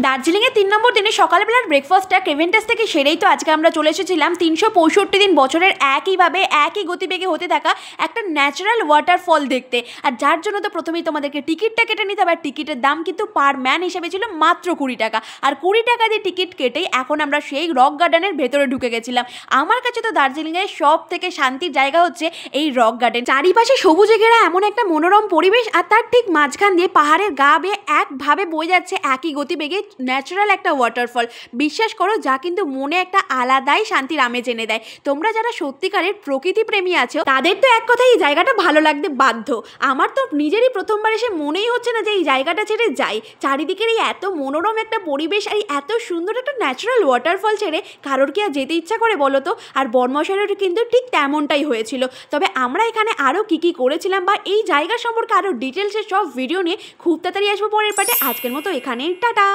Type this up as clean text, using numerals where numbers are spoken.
দার্জিলিংয়ে ৩ নম্বর দিনে সকালবেলার ব্রেকফাস্টটা কেভেন্টাস থেকে সেরেই তো আজকে আমরা চলে এসেছিলাম ৩৬৫ দিন বছরের একইভাবে একই গতিবেগে হতে থাকা একটা ন্যাচারাল ওয়াটারফল দেখতে। আর যার জন্য তো প্রথমেই তোমাদেরকে টিকিটটা কেটে নিতে হবে। আর টিকিটের দাম কিন্তু পার ম্যান হিসেবে ছিল মাত্র ২০ টাকা। আর ২০ টাকা দিয়ে টিকিট কেটেই এখন আমরা সেই রক গার্ডেনের ভেতরে ঢুকে গেছিলাম। আমার কাছে তো দার্জিলিংয়ের সব থেকে শান্তির জায়গা হচ্ছে এই রক গার্ডেন। চারিপাশে সবুজে ঘেরা এমন একটা মনোরম পরিবেশ, আর তার ঠিক মাঝখান দিয়ে পাহাড়ের গা বেয়ে একভাবে বয়ে যাচ্ছে একই গতিবেগে ন্যাচারাল একটা ওয়াটারফল। বিশ্বাস করো, যা কিন্তু মনে একটা আলাদাই শান্তির আমেজ এনে দেয়। তোমরা যারা সত্যিকারের প্রকৃতি প্রেমী আছো তাদের তো এক কথায় এই জায়গাটা ভালো লাগতে বাধ্য। আমার তো নিজেরই প্রথমবার এসে মনেই হচ্ছে না যে এই জায়গাটা ছেড়ে যাই। চারিদিকের এই এত মনোরম একটা পরিবেশ আর এত সুন্দর একটা ন্যাচারাল ওয়াটারফল ছেড়ে কারোর কি আর যেতে ইচ্ছা করে বলো তো? আর বর্মশাইয়েরও কিন্তু ঠিক তেমনটাই হয়েছিল। তবে আমরা এখানে আরও কী করেছিলাম বা এই জায়গা সম্পর্কে আরও ডিটেলসে সব ভিডিও নিয়ে খুব তাড়াতাড়ি আসবো পরের পার্টে। আজকের মতো এখানেই টাটা।